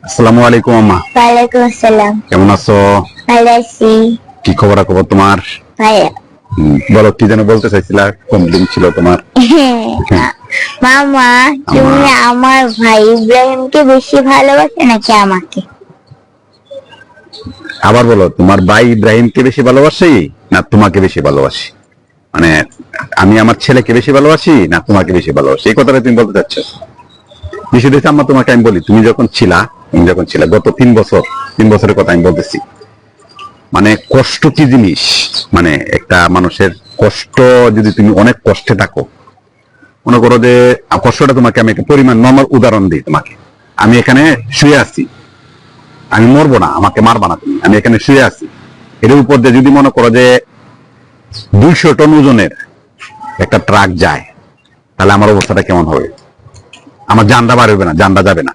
আসসালামু আলাইকুম আম্মা। ওয়ালাইকুম আসসালাম। কেমন আছো? ভালো আছি। কি খবর তোমার? ভালো। বলো, কি যেন বলতে চাইছিলা? কোন দিন ছিল তোমার? মামা, তুমি আমার ভাই ইব্রাহিমকে বেশি ভালোবাসো নাকি আমাকে? আবার বলো, তোমার ভাই ইব্রাহিমকে বেশি ভালোবাসি না তোমাকে বেশি ভালোবাসি? মানে আমি আমার ছেলেকে বেশি ভালোবাসি না তোমাকে বেশি ভালোবাসি, এই কথাটা তুমি বলতে চাচ্ছ? বিষয়টা হচ্ছে, আম্মা তোমাকে আমি বলি, তুমি যখন ছিলা গত 3 বছর, 3 বছরের কথা আমি বলতেছি। মানে কষ্ট কি জিনিস, মানে একটা মানুষের কষ্ট, যদি তুমি অনেক কষ্টে থাকো, মনে করো যে কষ্টটা, তোমাকে আমি একটা পরিমাণ নর্মাল উদাহরণ দিই তোমাকে। আমি এখানে শুয়ে আছি, আমি মরবো না, আমাকে মারবা না তুমি, আমি এখানে শুয়ে আছি, এর উপর দিয়ে যদি মনে করো যে 200 টন ওজনের একটা ট্রাক যায়, তাহলে আমার অবস্থাটা কেমন হবে? আমার জানটা বার হবে না, জানটা যাবে না,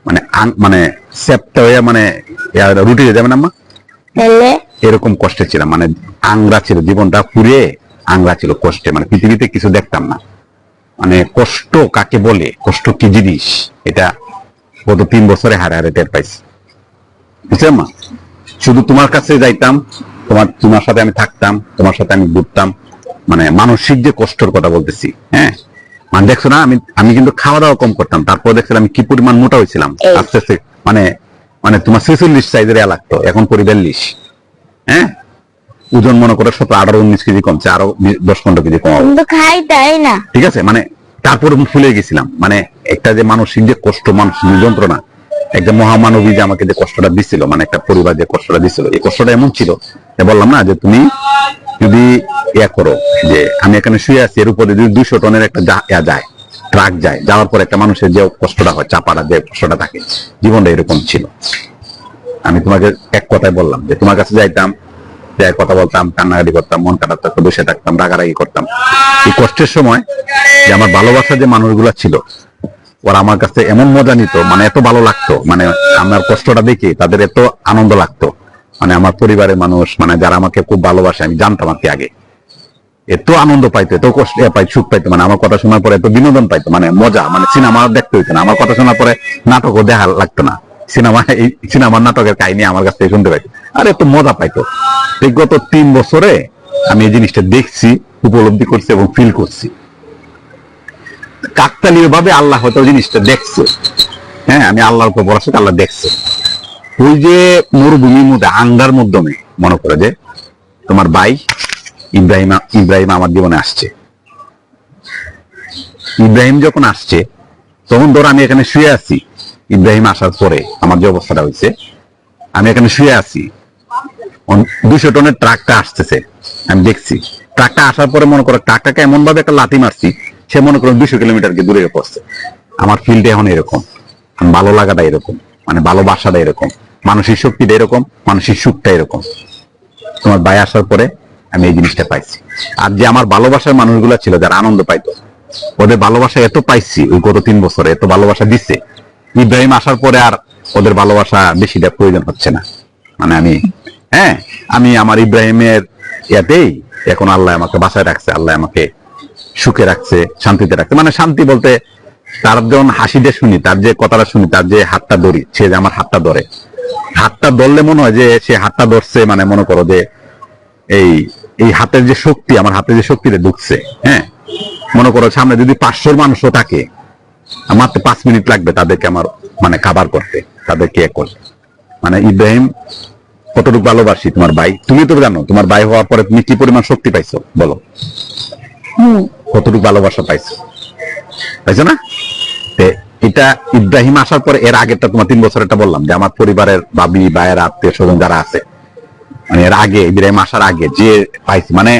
মানে মানে সেপটা হয়ে, মানে রুটি যাবে না আম্মা। তাহলে এরকম কষ্টে ছিলাম, মানে আংরা ছিল, জীবনটা পুড়িয়ে আংরা ছিল কষ্টে, মানে পৃথিবীতে কিছু দেখতাম না। মানে কষ্ট কাকে বলে, কষ্ট কি জিনিস, এটা গত 3 বছরে হারে হারে টের পাইছি, বুঝছেন মা? শুধু তোমার কাছে যাইতাম, তোমার সাথে আমি থাকতাম, তোমার সাথে আমি ঘুরতাম, মানে মানসিক যে কষ্টের কথা বলতেছি, হ্যাঁ। মানে দেখছো না, আমি কিন্তু খাওয়া দাওয়া কম করতাম, তারপর দেখছিলাম আমি কি পরিমাণ মোটা হয়েছিলাম আস্তে আস্তে। মানে মানে তোমার 46 সাইজের লাগতো, এখন 42। হ্যাঁ, ওজন মনে করে 17, 18, 19 কেজি কমছে, আরো 10, 15 কেজি কমাবো। তুমি তো খাই তাই না? ঠিক আছে, মানে তারপর ফুলে গেছিলাম। মানে একটা যে মানসিক যে কষ্ট, মানসিক যে যন্ত্রণা, একটা মহামানবী যে আমাকে যে কষ্টটা দিছিল, মানে একটা পরিবার যে কষ্টটা দিছিল, এই কষ্টটা এমন ছিল যে বললাম না, যে তুমি যদি ইয়া করো, যে আমি এখানে শুয়ে আছি, এর উপরে যদি 200 টনের একটা যায়, ট্রাক যায়, যাওয়ার পর একটা মানুষের যে কষ্টটা হয়, চাপাটা যে কষ্টটা থাকে, জীবনটা এরকম ছিল। আমি তোমাকে এক কথায় বললাম যে তোমার কাছে যাইতাম, কথা বলতাম, কান্নাকাটি করতাম, মন খারাপ থাকতো, বসে থাকতাম, রাগারাগি করতাম। এই কষ্টের সময় যে আমার ভালোবাসার যে মানুষগুলা ছিল, ওরা আমার কাছে এমন মজা নিত, মানে এত ভালো লাগতো, মানে আমার কষ্টটা দেখে তাদের এত আনন্দ লাগতো। মানে আমার পরিবারের মানুষ, মানে যারা আমাকে খুব ভালোবাসে, আমি জানতাম আর কি আগে, এত আনন্দ পাইতো, এত কষ্ট সুখ পাইতো, মানে আমার কথা শোনার পরে এত বিনোদন পাইতো, মানে মজা, মানে সিনেমা দেখতে হইতো না, আমার কথা শোনার পরে নাটকও দেখা লাগতো না, এই সিনেমার নাটকের কাহিনী আমার কাছ থেকে শুনতে পাইতো, আর এত মজা পাইতো। এই গত 3 বছরে আমি এই জিনিসটা দেখছি, উপলব্ধি করছি এবং ফিল করছি। কাকতালীয় ভাবে আল্লাহ হয়তো জিনিসটা দেখছে, হ্যাঁ, আমি আল্লাহর উপর ভরসা, আল্লাহ দেখছে। ওই যে মরুভূমির মধ্যে আঙ্গার মাধ্যমে মনে করে যে তোমার ভাই ইব্রাহিম আমার জীবনে আসছে। ইব্রাহিম যখন আসছে, তখন ধরো আমি এখানে শুয়ে আছি, ইব্রাহিম আসার পরে আমার যে অবস্থাটা হয়েছে, আমি এখানে শুয়ে আছি, 200 টনের ট্রাকটা আসতেছে, আমি দেখছি। ট্রাকটা আসার পরে মনে করো ট্রাকটাকে এমন ভাবে একটা লাথি মারছি, সে মনে করো 200 কিলোমিটার দূরে পড়ছে। আমার ফিল্ডে এখন এরকম, ভালো লাগাটা এরকম, মানে ভালোবাসাটা এরকম, মানসিক শক্তিটা এরকম, মানসিক সুখটা এরকম। তোমার ভাই আসার পরে আমি এই জিনিসটা পাইছি। আর যে আমার ভালোবাসার মানুষগুলো ছিল, যারা আনন্দ পাইতো, ওদের ভালোবাসা এত পাইছি, ওই গত 3 বছরে এত ভালোবাসা দিচ্ছে। ইব্রাহিম আসার পরে আর ওদের ভালোবাসা বেশিটা প্রয়োজন হচ্ছে না। মানে আমি আমার ইব্রাহিমের ইয়াতেই এখন আল্লাহ আমাকে বাঁচায় রাখছে, আল্লাহ আমাকে সুখে রাখছে, শান্তিতে রাখছে। মানে শান্তি বলতে, তার যখন হাসিটা শুনি, তার যে কথাটা শুনি, তার যে হাতটা ধরি, সে যে আমার হাতটা ধরে, হাতটা ধরলে মনে হয় যে সে হাতটা ধরছে, মানে মনে করো যে এই এই হাতের যে শক্তি, আমার হাতে যে শক্তিটা ঢুকছে, হ্যাঁ, মনে করো সামনে যদি 500 মানুষও থাকে, মাত্র 5 মিনিট লাগবে তাদেরকে আমার মানে কাভার করতে, তাদেরকে করতে। মানে ইব্রাহিম কতটুকু ভালোবাসি তোমার ভাই, তুমি তো জানো, তোমার ভাই হওয়ার পরে তুমি কি পরিমাণ শক্তি পাইছো বলো, কতটুকু ভালোবাসা পাইছো, পাইছো না? এটা ইব্রাহিম আসার পরে, এর আগেরটা তোমার 3 বছরেরটা বললাম, যে আমার পরিবারের ভাবি, ভাইয়ের, আত্মীয় স্বজন যারা আছে, মানে এর আগে ইব্রাহিম আসার আগে যে পাইছি, মানে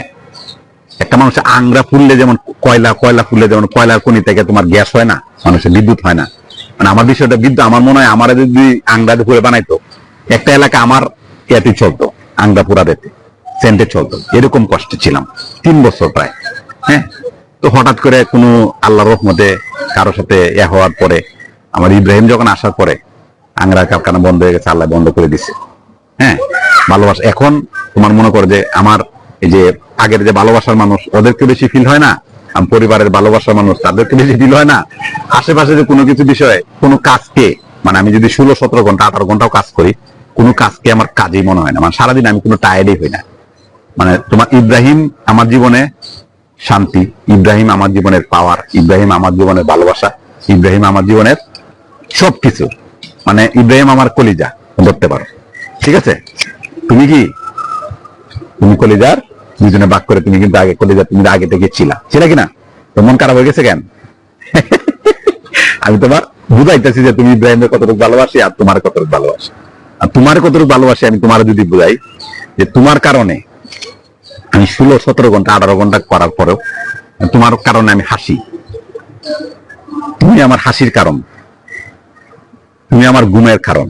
একটা মানুষের আংরা ফুললে যেমন কয়লা ফুললে যেমন কয়লার খনি থেকে তোমার গ্যাস হয় না, মানুষের বিদ্যুৎ হয় না, মানে আমার বিষয়টা বিদ্যুৎ, আমার মনে হয় আমার যদি আংরা পুরে বানাইতো, একটা এলাকা আমার ইয়াতে চলতো, আংরা পুরা দিতে সেন্টে চলতো। এরকম কষ্টে ছিলাম 3 বছর প্রায়, হ্যাঁ। তো হঠাৎ করে কোনো আল্লাহর রহমতে কারোর সাথে হওয়ার পরে, আমার ইব্রাহিম যখন আসার পরে আংরার কারখানা বন্ধ হয়ে গেছে, আল্লাহ বন্ধ করে দিছে, হ্যাঁ। ভালোবাসা এখন তোমার মনে করো যে আমার এই যে আগের যে ভালোবাসার মানুষ, ওদেরকে বেশি ফিল হয় না, পরিবারের ভালোবাসার মানুষ তাদেরকে বেশি ফিল হয় না, আশেপাশে যে কোনো কিছু বিষয়ে কোনো কাজকে মানে আমি যদি 16-17 ঘন্টা 18 ঘন্টাও কাজ করি, কোনো কাজকে আমার কাজেই মনে হয় না, মানে সারাদিন আমি কোনো টায়ার্ডই হই না। মানে তোমার ইব্রাহিম আমার জীবনে শান্তি, ইব্রাহিম আমার জীবনের পাওয়ার, ইব্রাহিম আমার জীবনের ভালোবাসা, ইব্রাহিম আমার জীবনের সবকিছু। মানে ইব্রাহিম আমার কলিজা ধরতে পারো, ঠিক আছে? তুমি কি, তুমি কলিজার, দুজনে বাক করে তুমি কিন্তু আগে কলিজা, তুমি আগে থেকে ছিল কিনা? তো মন খারাপ হয়ে গেছে কেন? আমি তোমার বুঝাইতেছি যে তুমি ইব্রাহিমের কতটুকু ভালোবাসি আর তোমার কতটুকু ভালোবাসি, আর তোমার কতটুকু ভালোবাসি আমি তোমার যদি বুঝাই যে তোমার কারণে আমি 16-17 ঘন্টা 18 ঘন্টা করার পরেও তোমার কারণে আমি হাসি। তুমি আমার হাসির কারণ, তুমি আমার ঘুমের কারণ,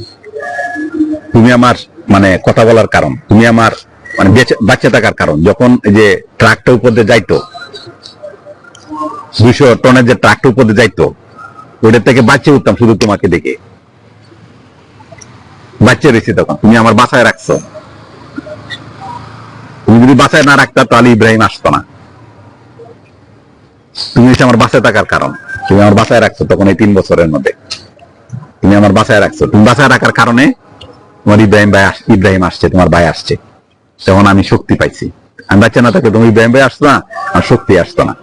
তুমি আমার মানে কথা বলার কারণ, তুমি আমার মানে বাচ্চা থাকার কারণ। যখন এই যে ট্রাকটা উপর দিয়ে যাইতো, 200 টনের যে ট্রাকটা উপর দিয়ে যাইতো, ওইটার থেকে বাচ্চা উঠতাম শুধু তোমাকে দেখে। বাচ্চা রয়েছি তখন, তুমি আমার বাসায় রাখছো। তুমি যদি বাসায় না রাখতা তাহলে ইব্রাহিম আসতো না। তুমি হচ্ছে আমার বাসায় থাকার কারণ, তুমি আমার বাসায় রাখছো তখন এই 3 বছরের মধ্যে, তুমি আমার বাসায় রাখছো। তুমি বাসায় রাখার কারণে তোমার ইব্রাহিম আসছে, তোমার ভাই আসছে, তখন আমি শক্তি পাইছি। আমি বাচ্চা না থাকলে তুমি ইব্রাহিম ভাই আসতো না, আমার শক্তি আসতো না।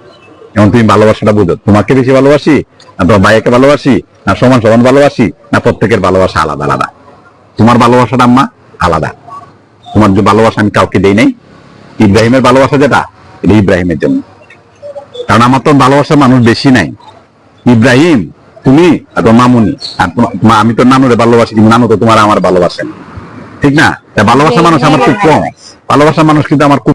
এখন তুমি ভালোবাসাটা বুঝো, তোমাকে বেশি ভালোবাসি না তোমার ভাইকে ভালোবাসি, না সমান সমান ভালোবাসি, না প্রত্যেকের ভালোবাসা আলাদা আলাদা? তোমার ভালোবাসাটা আম্মা আলাদা। তোমার যে ভালোবাসা আমি কাউকে দেই নাই। ইব্রাহিমের ভালোবাসা যেটা, এটা ইব্রাহিমের জন্য, কারণ আমার তো ভালোবাসার মানুষ বেশি নাই। ইব্রাহিম, তুমি আর তোমার মামুনি, আর আমি তো নানুরে ভালোবাসি, কিন্তু নানু তো তোমার আমার ভালোবাসেন, ঠিক না? ভালোবাসার মানুষ আমার খুব কম, ভালোবাসার মানুষ কিন্তু আমার খুব